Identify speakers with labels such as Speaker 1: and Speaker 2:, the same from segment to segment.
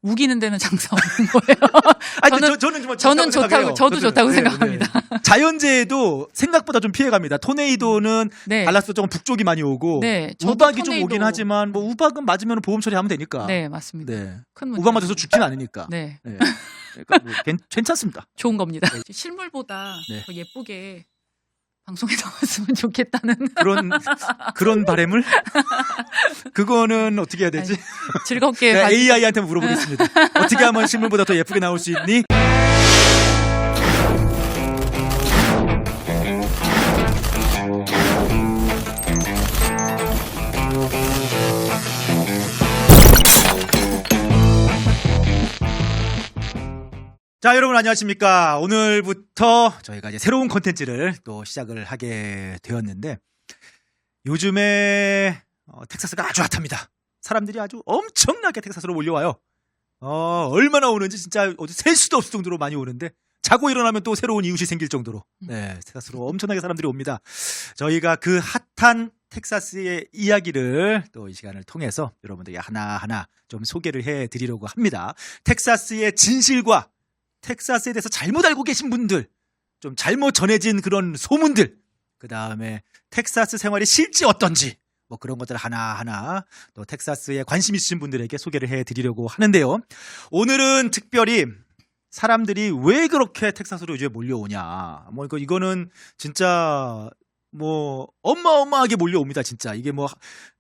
Speaker 1: 우기는 데는 장사 없는 거예요.
Speaker 2: 아니, 저는
Speaker 1: 좋다고, 저도 좋다고
Speaker 2: 네,
Speaker 1: 생각합니다.
Speaker 2: 네. 자연재해도 생각보다 좀 피해갑니다. 토네이도는
Speaker 1: 네.
Speaker 2: 달라스 조금 북쪽이 많이 오고
Speaker 1: 네, 저도
Speaker 2: 우박이 좀
Speaker 1: 토네이도-
Speaker 2: 오긴 하지만 뭐 우박은 맞으면 보험 처리하면 되니까.
Speaker 1: 네, 맞습니다.
Speaker 2: 네.
Speaker 1: 큰 문제.
Speaker 2: 우박 맞아서 죽지는 않으니까.
Speaker 1: 네,
Speaker 2: 네. 그러니까 뭐 괜찮습니다.
Speaker 1: 좋은 겁니다. 실물보다
Speaker 2: 네.
Speaker 1: 더 예쁘게 방송에 나왔으면 좋겠다는
Speaker 2: 그런 바램을 그거는 어떻게 해야 되지?
Speaker 1: 즐겁게
Speaker 2: 내가
Speaker 1: 봐-
Speaker 2: AI한테 물어보겠습니다. 어떻게 하면 실물보다 더 예쁘게 나올 수 있니? 자, 여러분 안녕하십니까? 오늘부터 저희가 이제 새로운 컨텐츠를 또 시작을 하게 되었는데 요즘에 텍사스가 아주 핫합니다. 사람들이 아주 엄청나게 텍사스로 몰려와요. 얼마나 오는지 진짜 어디 셀 수도 없을 정도로 많이 오는데 자고 일어나면 또 새로운 이웃이 생길 정도로 네, 텍사스로 엄청나게 사람들이 옵니다. 저희가 그 핫한 텍사스의 이야기를 또 이 시간을 통해서 여러분들에게 하나하나 좀 소개를 해드리려고 합니다. 텍사스의 진실과 텍사스에 대해서 잘못 알고 계신 분들, 좀 잘못 전해진 그런 소문들, 그 다음에 텍사스 생활이 실제 어떤지, 뭐 그런 것들 하나하나 또 텍사스에 관심 있으신 분들에게 소개를 해드리려고 하는데요. 오늘은 특별히 사람들이 왜 그렇게 텍사스로 요즘에 몰려오냐. 뭐 이거는 진짜 뭐 어마어마하게 몰려옵니다. 진짜 이게 뭐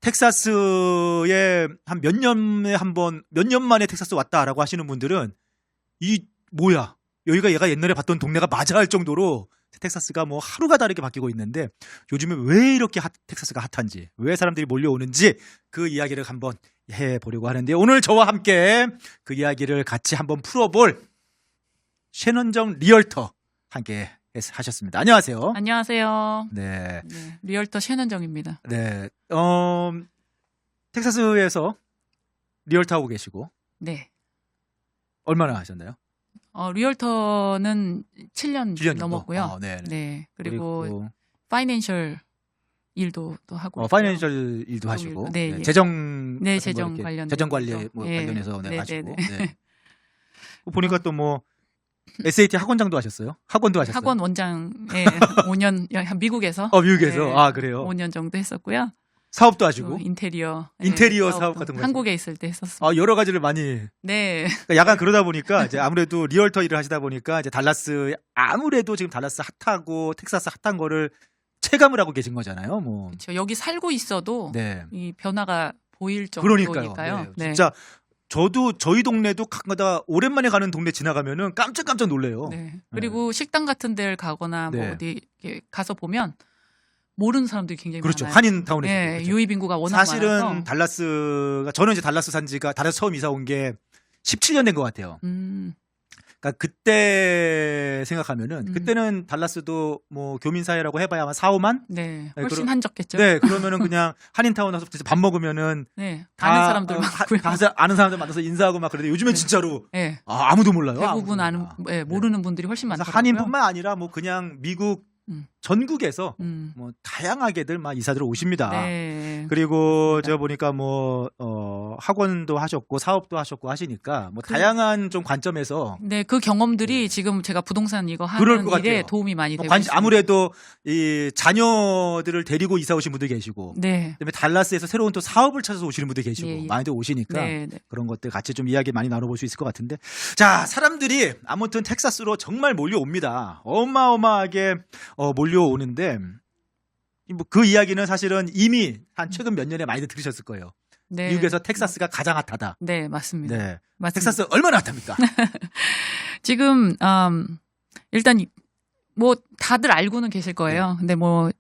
Speaker 2: 텍사스에 한 몇 년에 한 번, 몇 년 만에 텍사스 왔다라고 하시는 분들은 이 뭐야 여기가 얘가 옛날에 봤던 동네가 맞아 할 정도로 텍사스가 뭐 하루가 다르게 바뀌고 있는데 요즘에 왜 이렇게 텍사스가 핫한지, 왜 사람들이 몰려오는지 그 이야기를 한번 해보려고 하는데 오늘 저와 함께 그 이야기를 같이 한번 풀어볼 최현정 리얼터 함께 하셨습니다. 안녕하세요.
Speaker 1: 안녕하세요.
Speaker 2: 네.
Speaker 1: 네, 리얼터 최현정입니다.
Speaker 2: 네. 텍사스에서 리얼터 하고 계시고
Speaker 1: 네.
Speaker 2: 얼마나 하셨나요?
Speaker 1: 리얼터는 7년
Speaker 2: 7년
Speaker 1: 넘었고요.
Speaker 2: 네.
Speaker 1: 네. 그리고 파이낸셜 일도 또 하고
Speaker 2: 파이낸셜 일도 하시고
Speaker 1: 네, 예.
Speaker 2: 재정
Speaker 1: 네,
Speaker 2: 같은 거
Speaker 1: 재정
Speaker 2: 이렇게
Speaker 1: 관련
Speaker 2: 재정 관리 뭐
Speaker 1: 예.
Speaker 2: 관련해서
Speaker 1: 네,
Speaker 2: 하시고
Speaker 1: 네, 네.
Speaker 2: 네. 보니까 또 뭐 SAT 학원장도 하셨어요? 학원도 하셨어요?
Speaker 1: 학원 원장에 5년 미국에서
Speaker 2: 미국에서
Speaker 1: 네,
Speaker 2: 아 그래요?
Speaker 1: 5년 정도 했었고요.
Speaker 2: 사업도
Speaker 1: 또
Speaker 2: 하시고
Speaker 1: 인테리어
Speaker 2: 사업 같은 거
Speaker 1: 한국에 있을 때 했었어요.
Speaker 2: 여러 가지를 많이
Speaker 1: 네.
Speaker 2: 그러니까 약간 그러다 보니까 이제 아무래도 리얼터 일을 하시다 보니까 이제 달라스 아무래도 지금 달라스 핫하고 텍사스 핫한 거를 체감을 하고 계신 거잖아요. 뭐
Speaker 1: 그렇죠. 여기 살고 있어도
Speaker 2: 네.
Speaker 1: 이 변화가 보일 정도니까요.
Speaker 2: 그러니까요.
Speaker 1: 네.
Speaker 2: 진짜 저도 저희 동네도 가끔가다 오랜만에 가는 동네 지나가면은 깜짝깜짝 놀래요.
Speaker 1: 네. 그리고 식당 같은 데를 가거나 뭐
Speaker 2: 네.
Speaker 1: 어디 이렇게 가서 보면 모르는 사람들이 굉장히
Speaker 2: 그렇죠.
Speaker 1: 많아요.
Speaker 2: 한인타운에
Speaker 1: 네,
Speaker 2: 그렇죠.
Speaker 1: 유입 인구가 워낙
Speaker 2: 사실은
Speaker 1: 많아서.
Speaker 2: 달라스가 저는 이제 달라스 산지가 달라스 처음 이사 온 게 17년 된 것 같아요. 그러니까 그때 생각하면은 그때는 달라스도 뭐 교민 사회라고 해봐야 아마 4, 5만?
Speaker 1: 네,
Speaker 2: 네,
Speaker 1: 훨씬 한적했죠.
Speaker 2: 네, 그러면은 그냥 한인타운 와서 밥 먹으면은
Speaker 1: 네,
Speaker 2: 다,
Speaker 1: 아는 사람들 많고요.
Speaker 2: 아는 사람들 만나서 인사하고 막 그러는데 요즘엔
Speaker 1: 네.
Speaker 2: 진짜로
Speaker 1: 네,
Speaker 2: 아무도 몰라요.
Speaker 1: 대부분
Speaker 2: 아무도 몰라.
Speaker 1: 모르는 분들이 훨씬
Speaker 2: 그래서
Speaker 1: 많더라고요.
Speaker 2: 한인뿐만 아니라 뭐 그냥 미국 전국에서 뭐 다양하게들 막 이사들 오십니다.
Speaker 1: 네.
Speaker 2: 그리고
Speaker 1: 그렇습니다.
Speaker 2: 제가 보니까 뭐 학원도 하셨고 사업도 하셨고 하시니까 뭐 다양한 좀 관점에서
Speaker 1: 네, 그 경험들이 지금 제가 부동산 이거
Speaker 2: 그럴
Speaker 1: 하는
Speaker 2: 것
Speaker 1: 일에
Speaker 2: 같아요.
Speaker 1: 도움이 많이
Speaker 2: 뭐
Speaker 1: 되고 있습니다.
Speaker 2: 아무래도 이 자녀들을 데리고 이사 오신 분들 계시고
Speaker 1: 네.
Speaker 2: 그다음에 달라스에서 새로운 또 사업을 찾아서 오시는 분들 계시고
Speaker 1: 예, 예.
Speaker 2: 많이들 오시니까
Speaker 1: 네, 네.
Speaker 2: 그런 것들 같이 좀 이야기 많이 나눠볼 수 있을 것 같은데 자 사람들이 아무튼 텍사스로 정말 몰려옵니다. 어마어마하게 몰려오는데 뭐 그 이야기는 사실은 이미 한 최근 몇 년에 많이들 들으셨을 거예요.
Speaker 1: 네.
Speaker 2: 미국에서 텍사스가 가장 핫하다.
Speaker 1: 네, 맞습니다.
Speaker 2: 네.
Speaker 1: 맞습니다.
Speaker 2: 텍사스 얼마나 핫합니까?
Speaker 1: 지금 일단 뭐 다들 알고는 계실 거예요. 근데 뭐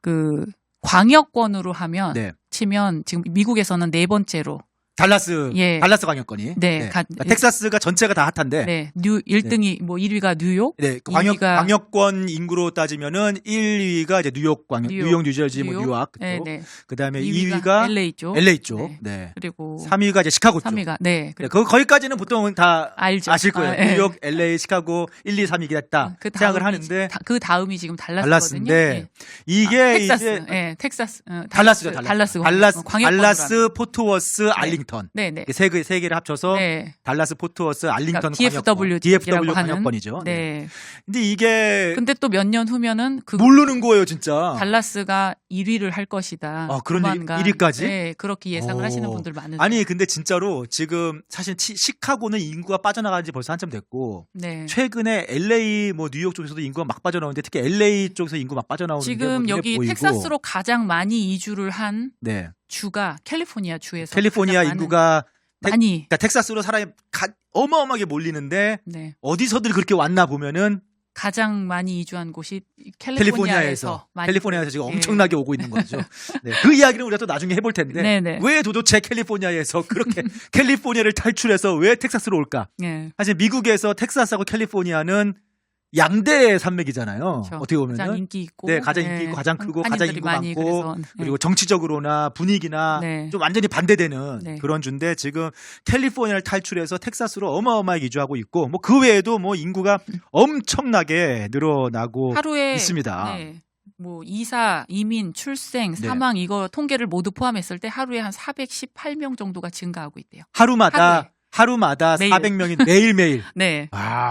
Speaker 1: 그 광역권으로 하면
Speaker 2: 네.
Speaker 1: 치면 지금 미국에서는 네 번째로
Speaker 2: 달라스
Speaker 1: 예.
Speaker 2: 달라스 광역권이.
Speaker 1: 네.
Speaker 2: 그러니까 텍사스가 전체가 다 핫한데.
Speaker 1: 네, 1등이 뭐 1위가 뉴욕,
Speaker 2: 네,
Speaker 1: 2위가
Speaker 2: 광역권 인구로 따지면은 1위가 이제 뉴욕 광역, 뉴욕, 뉴저지, 뭐 뉴욕
Speaker 1: 네,
Speaker 2: 그쪽.
Speaker 1: 네.
Speaker 2: 그다음에
Speaker 1: 2위가
Speaker 2: 2위가
Speaker 1: LA 쪽.
Speaker 2: LA 쪽.
Speaker 1: 네.
Speaker 2: 네.
Speaker 1: 그리고
Speaker 2: 3위가 이제 시카고 쪽.
Speaker 1: 3위가 네.
Speaker 2: 네,
Speaker 1: 그리고
Speaker 2: 거기까지는 보통은 다
Speaker 1: 알죠.
Speaker 2: 아실 거예요.
Speaker 1: 예.
Speaker 2: 뉴욕, LA, 시카고 1, 2, 3위겠다
Speaker 1: 그
Speaker 2: 생각을 하는데
Speaker 1: 그 다음이 지금 달라스거든요.
Speaker 2: 달라스인데
Speaker 1: 예.
Speaker 2: 이게
Speaker 1: 텍사스.
Speaker 2: 이제
Speaker 1: 예, 텍사스.
Speaker 2: 달라스죠,
Speaker 1: 달라스.
Speaker 2: 달라스,
Speaker 1: 광역권으로
Speaker 2: 달라스, 포트워스,
Speaker 1: 네.
Speaker 2: 알링턴. 알링턴.
Speaker 1: 네네.
Speaker 2: 세 개를 합쳐서
Speaker 1: 네.
Speaker 2: 달라스 포트워스 알링턴
Speaker 1: DFW
Speaker 2: DFW
Speaker 1: 하는.
Speaker 2: 광역권이죠.
Speaker 1: 네.
Speaker 2: 근데 이게
Speaker 1: 근데 또 몇 년 후면은
Speaker 2: 모르는 거예요, 진짜.
Speaker 1: 달라스가 1위를 할 것이다.
Speaker 2: 그런
Speaker 1: 조만간.
Speaker 2: 1위까지?
Speaker 1: 네, 그렇게 예상을 하시는 분들 많으세요.
Speaker 2: 아니, 근데 진짜로 지금 사실 시카고는 인구가 빠져나간 지 벌써 한참 됐고
Speaker 1: 네.
Speaker 2: 최근에 LA 뭐 뉴욕 쪽에서도 인구가 막 빠져나오는데 특히 LA 쪽에서 인구 막 빠져나오는 게
Speaker 1: 지금 여기
Speaker 2: 보이고.
Speaker 1: 텍사스로 가장 많이 이주를 한
Speaker 2: 네.
Speaker 1: 주가 캘리포니아 주에서
Speaker 2: 캘리포니아
Speaker 1: 가장
Speaker 2: 인구가
Speaker 1: 많이
Speaker 2: 그러니까 텍사스로 사람이 어마어마하게 몰리는데
Speaker 1: 네.
Speaker 2: 어디서들 그렇게 왔나 보면은
Speaker 1: 가장 많이 이주한 곳이 캘리포니아에서
Speaker 2: 지금
Speaker 1: 예.
Speaker 2: 엄청나게 오고 있는 거죠. 네, 그 이야기는 우리가 또 나중에 해볼 텐데
Speaker 1: 네네.
Speaker 2: 왜 도대체 캘리포니아에서 그렇게 캘리포니아를 탈출해서 왜 텍사스로 올까?
Speaker 1: 네.
Speaker 2: 사실 미국에서 텍사스하고 캘리포니아는 양대 산맥이잖아요.
Speaker 1: 그렇죠.
Speaker 2: 어떻게 보면은
Speaker 1: 가장 인기 있고,
Speaker 2: 네, 가장 인기 있고 가장 크고 가장
Speaker 1: 한인들이
Speaker 2: 인구
Speaker 1: 많이
Speaker 2: 많고
Speaker 1: 그래서, 네.
Speaker 2: 그리고 정치적으로나 분위기나
Speaker 1: 네.
Speaker 2: 좀 완전히 반대되는
Speaker 1: 네.
Speaker 2: 그런 주인데 지금 캘리포니아를 탈출해서 텍사스로 어마어마하게 이주하고 있고 뭐 그 외에도 뭐 인구가 엄청나게 늘어나고
Speaker 1: 하루에
Speaker 2: 있습니다.
Speaker 1: 네. 뭐 이사, 이민, 출생,
Speaker 2: 네.
Speaker 1: 사망 이거 통계를 모두 포함했을 때 하루에 한 418명 정도가 증가하고 있대요.
Speaker 2: 하루마다
Speaker 1: 매일.
Speaker 2: 400명이 매일매일.
Speaker 1: 네.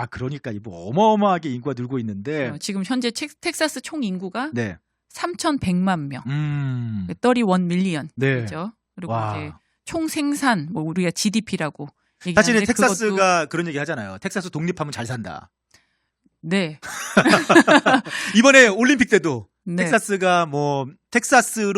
Speaker 2: 그러니까 뭐 어마어마하게 인구가 늘고 있는데.
Speaker 1: 지금 현재 텍사스 총 인구가
Speaker 2: 네.
Speaker 1: 3,100만 명. 31 밀리언.
Speaker 2: 네.
Speaker 1: 그죠? 그리고
Speaker 2: 와.
Speaker 1: 이제 총 생산, 뭐 우리가 GDP라고.
Speaker 2: 사실은 텍사스가 그런 얘기 하잖아요. 텍사스 독립하면 잘 산다.
Speaker 1: 네.
Speaker 2: 이번에 올림픽 때도
Speaker 1: 네.
Speaker 2: 텍사스가 뭐 텍사스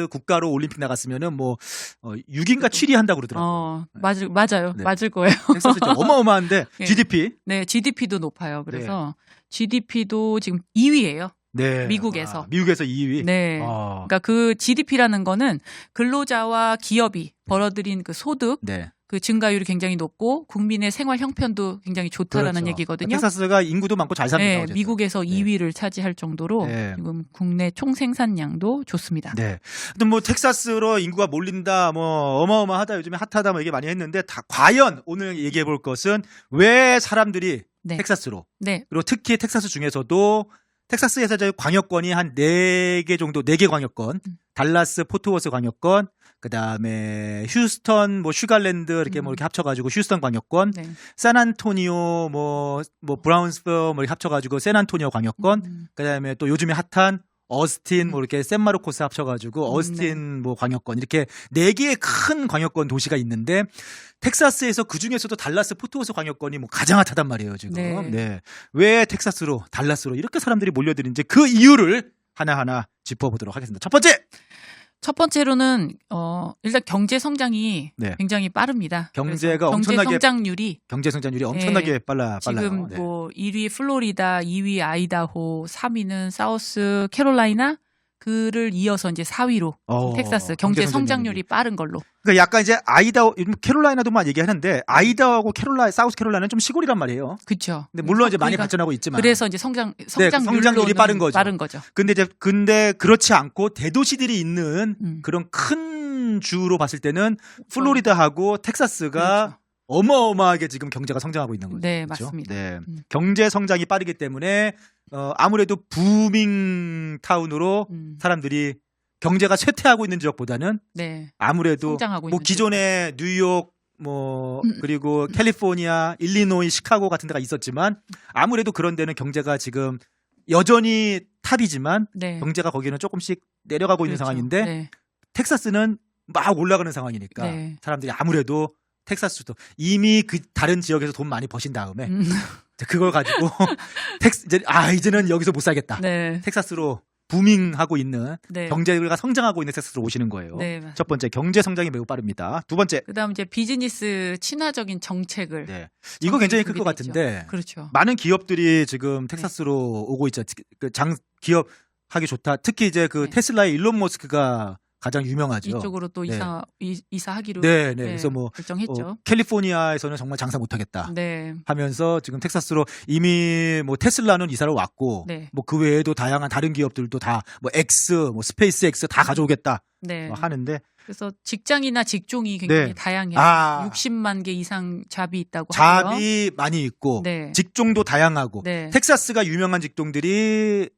Speaker 2: 국가로 올림픽 나갔으면은 뭐 6인가 7위 한다고 그러더라고요.
Speaker 1: 맞아요.
Speaker 2: 네.
Speaker 1: 맞을 거예요.
Speaker 2: 텍사스 진짜 어마어마한데
Speaker 1: 네.
Speaker 2: GDP.
Speaker 1: 네, GDP도 높아요. 그래서 GDP도 지금 2위예요.
Speaker 2: 네.
Speaker 1: 미국에서.
Speaker 2: 미국에서 2위.
Speaker 1: 네. 그러니까 그 GDP라는 거는 근로자와 기업이 벌어들인 그 소득
Speaker 2: 네.
Speaker 1: 그 증가율이 굉장히 높고 국민의 생활 형편도 굉장히 좋다라는
Speaker 2: 그렇죠.
Speaker 1: 얘기거든요.
Speaker 2: 텍사스가 인구도 많고 잘 삽니다.
Speaker 1: 네,
Speaker 2: 어쨌든.
Speaker 1: 미국에서 2위를 차지할 정도로
Speaker 2: 네.
Speaker 1: 지금 국내 총 생산량도 좋습니다.
Speaker 2: 네. 근데 뭐 텍사스로 인구가 몰린다, 뭐 어마어마하다, 요즘에 핫하다, 뭐 얘기 많이 했는데 과연 오늘 얘기해 볼 것은 왜 사람들이
Speaker 1: 네.
Speaker 2: 텍사스로
Speaker 1: 네.
Speaker 2: 그리고 특히 텍사스 중에서도 텍사스에서 광역권이 한 4개 정도, 4개 광역권, 달라스, 포트워스 광역권, 그 다음에 휴스턴, 뭐 슈갈랜드 이렇게 뭐 이렇게 합쳐가지고 휴스턴 광역권,
Speaker 1: 네.
Speaker 2: 샌안토니오, 뭐 브라운스버 뭐 이렇게 합쳐가지고 샌안토니오 광역권, 그 다음에 또 요즘에 핫한 어스틴, 뭐 이렇게 샌마르코스 합쳐가지고 어스틴 뭐 광역권 이렇게 4개의 큰 광역권 도시가 있는데 텍사스에서 그 중에서도 달라스 포트워스 광역권이 뭐 가장 핫하단 말이에요 지금.
Speaker 1: 네.
Speaker 2: 네. 왜 텍사스로 달라스로 이렇게 사람들이 몰려드는지 그 이유를 하나하나 짚어보도록 하겠습니다. 첫 번째로는
Speaker 1: 일단 경제 성장이
Speaker 2: 네.
Speaker 1: 굉장히 빠릅니다.
Speaker 2: 경제가
Speaker 1: 경제
Speaker 2: 엄청나게
Speaker 1: 성장률이
Speaker 2: 경제 성장률이 엄청나게 빨라요.
Speaker 1: 지금
Speaker 2: 네.
Speaker 1: 뭐 1위 플로리다, 2위 아이다호, 3위는 사우스 캐롤라이나 그를 이어서 이제 4위로 텍사스 경제 성장률이 빠른 걸로.
Speaker 2: 그러니까 약간 이제 아이다호, 캐롤라이나도만 얘기하는데 아이다호하고 사우스 캐롤라이나는 좀 시골이란 말이에요.
Speaker 1: 그렇죠.
Speaker 2: 근데 물론 이제 많이 발전하고 있지만.
Speaker 1: 그래서 이제
Speaker 2: 성장률이 빠른 거죠. 근데 그렇지 않고 대도시들이 있는 그런 큰 주로 봤을 때는 플로리다하고 텍사스가
Speaker 1: 그렇죠.
Speaker 2: 어마어마하게 지금 경제가 성장하고 있는 거죠.
Speaker 1: 네,
Speaker 2: 그렇죠?
Speaker 1: 맞습니다.
Speaker 2: 네. 경제 성장이 빠르기 때문에 아무래도 부밍 타운으로 사람들이 경제가 쇠퇴하고 있는 지역보다는
Speaker 1: 네.
Speaker 2: 아무래도
Speaker 1: 성장하고
Speaker 2: 뭐
Speaker 1: 있는
Speaker 2: 기존에 뉴욕 그리고 캘리포니아, 일리노이, 시카고 같은 데가 있었지만 아무래도 그런 데는 경제가 지금 여전히 탑이지만
Speaker 1: 네.
Speaker 2: 경제가 거기는 조금씩 내려가고 있는
Speaker 1: 그렇죠.
Speaker 2: 상황인데
Speaker 1: 네.
Speaker 2: 텍사스는 막 올라가는 상황이니까
Speaker 1: 네.
Speaker 2: 사람들이 아무래도 텍사스도 이미 그 다른 지역에서 돈 많이 버신 다음에 그걸 가지고 이제는 여기서 못 살겠다.
Speaker 1: 네.
Speaker 2: 텍사스로 부밍하고 있는
Speaker 1: 네.
Speaker 2: 경제가 성장하고 있는 텍사스로 오시는 거예요.
Speaker 1: 네,
Speaker 2: 첫 번째 경제 성장이 매우 빠릅니다. 두 번째
Speaker 1: 그다음 이제 비즈니스 친화적인 정책을
Speaker 2: 네. 이거 굉장히 클 것 같은데
Speaker 1: 그렇죠.
Speaker 2: 많은 기업들이 지금 텍사스로 오고 있죠. 기업 하기 좋다. 특히 이제 그 테슬라의 일론 머스크가 가장 유명하죠.
Speaker 1: 이쪽으로 또
Speaker 2: 네.
Speaker 1: 이사하기로
Speaker 2: 네. 그래서 뭐
Speaker 1: 결정했죠.
Speaker 2: 캘리포니아에서는 정말 장사 못하겠다.
Speaker 1: 네.
Speaker 2: 하면서 지금 텍사스로 이미 뭐 테슬라는 이사를 왔고
Speaker 1: 네.
Speaker 2: 뭐 그 외에도 다양한 다른 기업들도 다 뭐 스페이스 X 다 가져오겠다
Speaker 1: 네.
Speaker 2: 하는데
Speaker 1: 그래서 직장이나 직종이 굉장히
Speaker 2: 네.
Speaker 1: 다양해요. 60만 개 이상 잡이 있다고 하고요.
Speaker 2: 잡이 많이 있고
Speaker 1: 네.
Speaker 2: 직종도 다양하고
Speaker 1: 네.
Speaker 2: 텍사스가 유명한 직종들이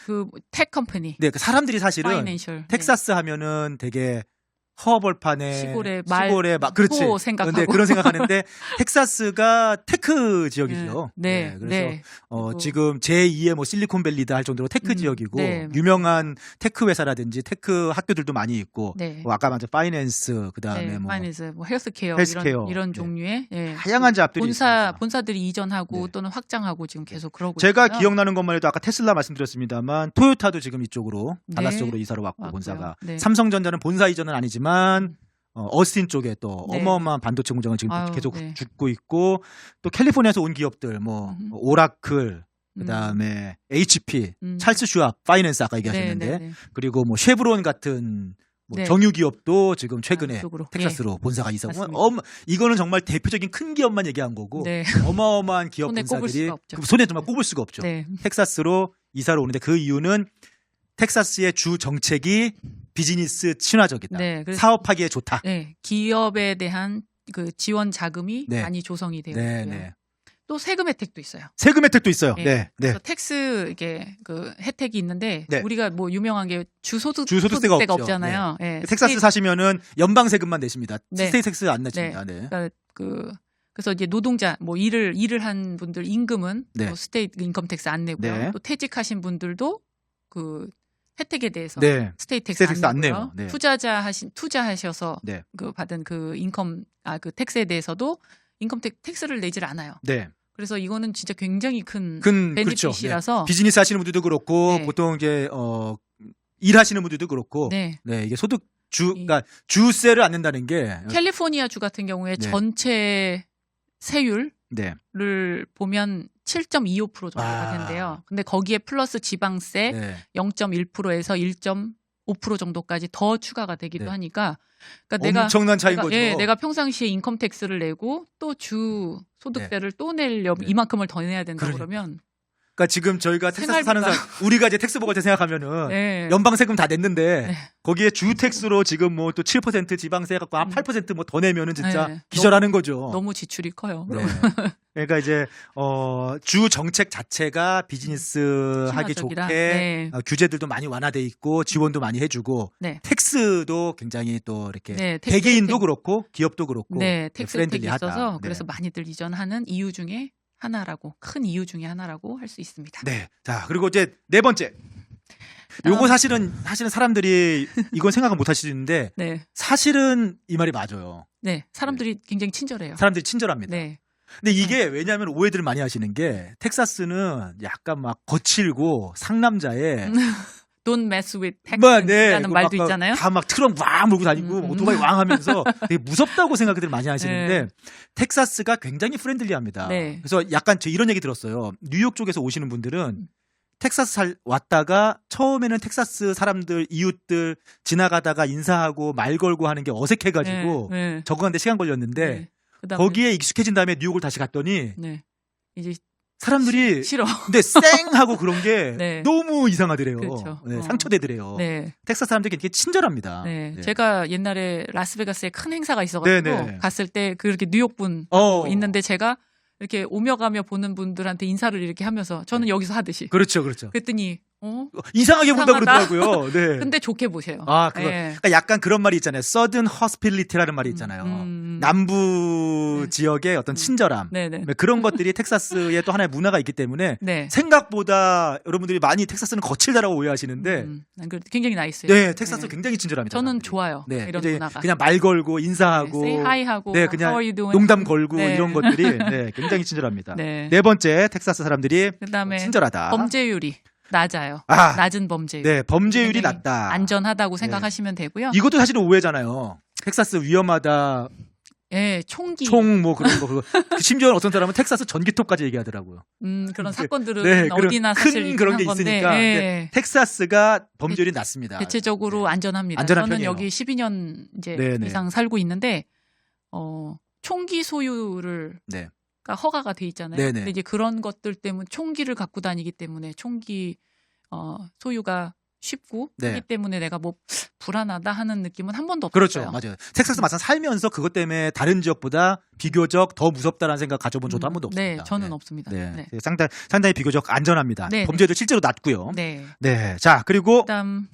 Speaker 1: 그 텍 컴퍼니.
Speaker 2: 네, 그 사람들이 사실은
Speaker 1: 파이낸셜.
Speaker 2: 텍사스 하면은 되게 허벌판에
Speaker 1: 시골에
Speaker 2: 그렇지.
Speaker 1: 소 생각하고.
Speaker 2: 근데 그런 생각하는데 텍사스가 테크 지역이죠.
Speaker 1: 네.
Speaker 2: 그래서
Speaker 1: 네.
Speaker 2: 지금 제2의 뭐 실리콘밸리다 할 정도로 테크 지역이고
Speaker 1: 네.
Speaker 2: 유명한 테크 회사라든지 테크 학교들도 많이 있고
Speaker 1: 네.
Speaker 2: 뭐 아까 말한 파이낸스 그다음에
Speaker 1: 네,
Speaker 2: 뭐
Speaker 1: 파이낸스, 뭐 헬스케어,
Speaker 2: 헬스케어.
Speaker 1: 이런
Speaker 2: 네.
Speaker 1: 종류의
Speaker 2: 다양한 잡들이 있습니다.
Speaker 1: 본사들이 이전하고
Speaker 2: 네.
Speaker 1: 또는 확장하고 지금 계속 그러고
Speaker 2: 제가
Speaker 1: 있어요.
Speaker 2: 기억나는 것만 해도 아까 테슬라 말씀드렸습니다만 토요타도 지금 이쪽으로
Speaker 1: 네.
Speaker 2: 달라스 쪽으로 이사를 왔고
Speaker 1: 왔고요.
Speaker 2: 본사가
Speaker 1: 네.
Speaker 2: 삼성전자는 본사 이전은 아니지만 어스틴 쪽에 또
Speaker 1: 네.
Speaker 2: 어마어마한 반도체 공장을 지금
Speaker 1: 아유,
Speaker 2: 계속
Speaker 1: 네.
Speaker 2: 짓고 있고 또 캘리포니아에서 온 기업들 뭐 오라클 그다음에 HP 찰스 슈왑 파이낸스 아까 얘기하셨는데
Speaker 1: 네.
Speaker 2: 그리고 뭐 쉐브론 같은 뭐
Speaker 1: 네.
Speaker 2: 정유 기업도 지금 최근에
Speaker 1: 쪽으로.
Speaker 2: 텍사스로 본사가 이사고
Speaker 1: 맞습니다.
Speaker 2: 이거는 정말 대표적인 큰 기업만 얘기한 거고
Speaker 1: 네.
Speaker 2: 어마어마한 기업
Speaker 1: 손에 꼽을
Speaker 2: 본사들이
Speaker 1: 수가 없죠.
Speaker 2: 손에 정말 꼽을 수가 없죠.
Speaker 1: 네.
Speaker 2: 텍사스로 이사를 오는데 그 이유는 텍사스의 주 정책이 비즈니스 친화적이다.
Speaker 1: 네, 그래서-
Speaker 2: 사업하기에 좋다.
Speaker 1: 네, 기업에 대한 그 지원 자금이
Speaker 2: 네.
Speaker 1: 많이 조성이 되어
Speaker 2: 네,
Speaker 1: 있고요.
Speaker 2: 네.
Speaker 1: 또 세금 혜택도 있어요.
Speaker 2: 세금 혜택도 있어요.
Speaker 1: 네.
Speaker 2: 네, 네.
Speaker 1: 그래서 텍스 이게 그 혜택이 있는데
Speaker 2: 네.
Speaker 1: 우리가 뭐 유명한 게
Speaker 2: 주소득세가
Speaker 1: 주소득세가
Speaker 2: 없죠.
Speaker 1: 없잖아요. 네.
Speaker 2: 텍사스 사시면은 연방 세금만 내십니다.
Speaker 1: 네.
Speaker 2: 스테이트 텍스 안 내십니다. 네.
Speaker 1: 그러니까 그래서 이제 노동자 뭐 일을 한 분들 임금은
Speaker 2: 네.
Speaker 1: 뭐 스테이트 인컴 텍스 안 내고요.
Speaker 2: 네.
Speaker 1: 또 퇴직하신 분들도 그 혜택에 대해서
Speaker 2: 네.
Speaker 1: 스테이트 텍스
Speaker 2: 텍스
Speaker 1: 안
Speaker 2: 안
Speaker 1: 내고요.
Speaker 2: 내요. 네.
Speaker 1: 투자하셔서
Speaker 2: 네.
Speaker 1: 그 받은 그 그 텍스에 대해서도 인컴 텍스를 내질 않아요.
Speaker 2: 네.
Speaker 1: 그래서 이거는 진짜 굉장히 큰
Speaker 2: 그렇죠.
Speaker 1: 베니핏이라서
Speaker 2: 네. 비즈니스 하시는 분들도 그렇고
Speaker 1: 네.
Speaker 2: 보통 이제 일하시는 분들도 그렇고
Speaker 1: 네.
Speaker 2: 네, 이게 소득 그러니까 주세를 안 낸다는 게
Speaker 1: 캘리포니아 주 같은 경우에
Speaker 2: 네.
Speaker 1: 전체 세율
Speaker 2: 네.
Speaker 1: 를 보면 7.25% 정도가 된대요. 근데 거기에 플러스 지방세
Speaker 2: 네.
Speaker 1: 0.1%에서 1.5% 정도까지 더 추가가 되기도
Speaker 2: 네.
Speaker 1: 하니까 그러니까
Speaker 2: 엄청난 차이인 거죠.
Speaker 1: 내가 평상시에 인컴 텍스를 내고 또 주 소득세를 또 내려면
Speaker 2: 네.
Speaker 1: 이만큼을 더 내야 된다
Speaker 2: 그러니까.
Speaker 1: 그러면
Speaker 2: 그러니까 지금 저희가 텍사스 사는 사람 우리가 이제 텍스 먹을 때 생각하면은
Speaker 1: 네.
Speaker 2: 연방 세금 다 냈는데
Speaker 1: 네.
Speaker 2: 거기에 주 텍스로 지금 뭐 또 7% 지방세 갖고 8% 뭐 더 내면은 진짜
Speaker 1: 네.
Speaker 2: 기절하는 거죠.
Speaker 1: 너무 지출이 커요.
Speaker 2: 네. 그러니까 이제 주 정책 자체가 비즈니스 하기 좋게
Speaker 1: 친화적이라. 네.
Speaker 2: 규제들도 많이 완화돼 있고 지원도 많이 해주고
Speaker 1: 네.
Speaker 2: 텍스도 굉장히 또 이렇게
Speaker 1: 네, 텍스
Speaker 2: 개개인도
Speaker 1: 혜택.
Speaker 2: 그렇고 기업도 그렇고
Speaker 1: 네, 텍스 혜택이
Speaker 2: 프렌들리하다.
Speaker 1: 있어서
Speaker 2: 네.
Speaker 1: 그래서 많이들 이전하는 이유 중에 하나라고 큰 이유 중에 하나라고 할 수 있습니다.
Speaker 2: 네. 자, 그리고 이제 네 번째. 요거 사실은 사람들이 이건 생각은 못 하시는데
Speaker 1: 네.
Speaker 2: 사실은 이 말이 맞아요.
Speaker 1: 네, 사람들이 굉장히 친절해요.
Speaker 2: 사람들이 친절합니다.
Speaker 1: 네.
Speaker 2: 근데 이게 왜냐하면 오해들을 많이 하시는 게 텍사스는 약간 막 거칠고 상남자의
Speaker 1: Don't mess with
Speaker 2: 뭐,
Speaker 1: Texans라는
Speaker 2: 그거
Speaker 1: 말도
Speaker 2: 막
Speaker 1: 있잖아요.
Speaker 2: 다 막 트럭 왕 몰고 다니고 오토바이 왕 하면서 되게 무섭다고 생각들 많이 하시는데
Speaker 1: 네.
Speaker 2: 텍사스가 굉장히 프렌들리합니다.
Speaker 1: 네.
Speaker 2: 그래서 약간 저 이런 얘기 들었어요. 뉴욕 쪽에서 오시는 분들은 텍사스 왔다가 처음에는 텍사스 사람들 이웃들 지나가다가 인사하고 말 걸고 하는 게 어색해가지고
Speaker 1: 네.
Speaker 2: 적응하는데 시간 걸렸는데
Speaker 1: 네. 그다음에
Speaker 2: 거기에 익숙해진 다음에 뉴욕을 다시 갔더니
Speaker 1: 네. 이제
Speaker 2: 사람들이
Speaker 1: 싫어.
Speaker 2: 근데 쌩하고 그런 게
Speaker 1: 네.
Speaker 2: 너무 이상하더래요.
Speaker 1: 그렇죠.
Speaker 2: 네, 상처되더래요.
Speaker 1: 네.
Speaker 2: 텍사스 사람들이 되게 친절합니다.
Speaker 1: 네.
Speaker 2: 네.
Speaker 1: 제가 옛날에 라스베가스에 큰 행사가 있어가지고
Speaker 2: 네.
Speaker 1: 갔을 때 그렇게 뉴욕 분 있는데 제가 이렇게 오며 가며 보는 분들한테 인사를 이렇게 하면서 저는 여기서 하듯이.
Speaker 2: 그렇죠, 그렇죠.
Speaker 1: 그랬더니
Speaker 2: 이상하게 본다
Speaker 1: 이상하다.
Speaker 2: 그러더라고요. 네.
Speaker 1: 근데 좋게 보세요.
Speaker 2: 아, 그거.
Speaker 1: 네.
Speaker 2: 그러니까 약간 그런 말이 있잖아요. Southern Hospitality라는 말이 있잖아요. 남부
Speaker 1: 네.
Speaker 2: 지역의 어떤 친절함.
Speaker 1: 네네.
Speaker 2: 그런 것들이 텍사스의 또 하나의 문화가 있기 때문에
Speaker 1: 네.
Speaker 2: 생각보다 여러분들이 많이 텍사스는 거칠다라고 오해하시는데
Speaker 1: 난 그래도 굉장히 나이스해요.
Speaker 2: 네, 텍사스 굉장히 친절합니다.
Speaker 1: 저는
Speaker 2: 사람들이.
Speaker 1: 좋아요.
Speaker 2: 네,
Speaker 1: 이런
Speaker 2: 이제
Speaker 1: 문화가.
Speaker 2: 그냥 말 걸고 인사하고
Speaker 1: say hi 하고
Speaker 2: 네, 그냥
Speaker 1: how are you doing?
Speaker 2: 농담 걸고
Speaker 1: 네.
Speaker 2: 이런 것들이 네, 굉장히 친절합니다.
Speaker 1: 네.
Speaker 2: 네 번째, 텍사스 사람들이
Speaker 1: 그다음에
Speaker 2: 친절하다.
Speaker 1: 범죄율이 낮아요.
Speaker 2: 아.
Speaker 1: 낮은 범죄율.
Speaker 2: 네, 범죄율이
Speaker 1: 굉장히
Speaker 2: 낮다.
Speaker 1: 안전하다고 생각하시면 되고요.
Speaker 2: 이것도 사실은 오해잖아요. 텍사스 위험하다.
Speaker 1: 예, 총기.
Speaker 2: 총 뭐 그런 거 그거. 심지어 어떤 사람은 텍사스 전기톱까지 얘기하더라고요.
Speaker 1: 그런 사건들은
Speaker 2: 네,
Speaker 1: 어디나
Speaker 2: 큰
Speaker 1: 사실
Speaker 2: 그런 게
Speaker 1: 있긴 한 건데,
Speaker 2: 있으니까
Speaker 1: 예.
Speaker 2: 네, 텍사스가 범죄율이 낮습니다.
Speaker 1: 대체적으로 안전합니다.
Speaker 2: 안전한
Speaker 1: 저는
Speaker 2: 편이에요.
Speaker 1: 여기 12년 이제
Speaker 2: 네네.
Speaker 1: 이상 살고 있는데 총기 소유를
Speaker 2: 네.
Speaker 1: 가 허가가 돼 있잖아요.
Speaker 2: 네네.
Speaker 1: 근데 이제 그런 것들 때문에 총기를 갖고 다니기 때문에 총기 소유가 쉽고
Speaker 2: 네.
Speaker 1: 하기 때문에 내가 뭐 불안하다 하는 느낌은 한 번도
Speaker 2: 그렇죠.
Speaker 1: 없었어요.
Speaker 2: 맞아요. 텍사스 마산 살면서 그것 때문에 다른 지역보다 비교적 더 무섭다라는 생각 가져본 적도 한 번도 없습니다.
Speaker 1: 네, 저는 없습니다.
Speaker 2: 네. 상당히 비교적 안전합니다.
Speaker 1: 네,
Speaker 2: 범죄도 실제로 낮고요.
Speaker 1: 네.
Speaker 2: 네. 자, 그리고
Speaker 1: 그다음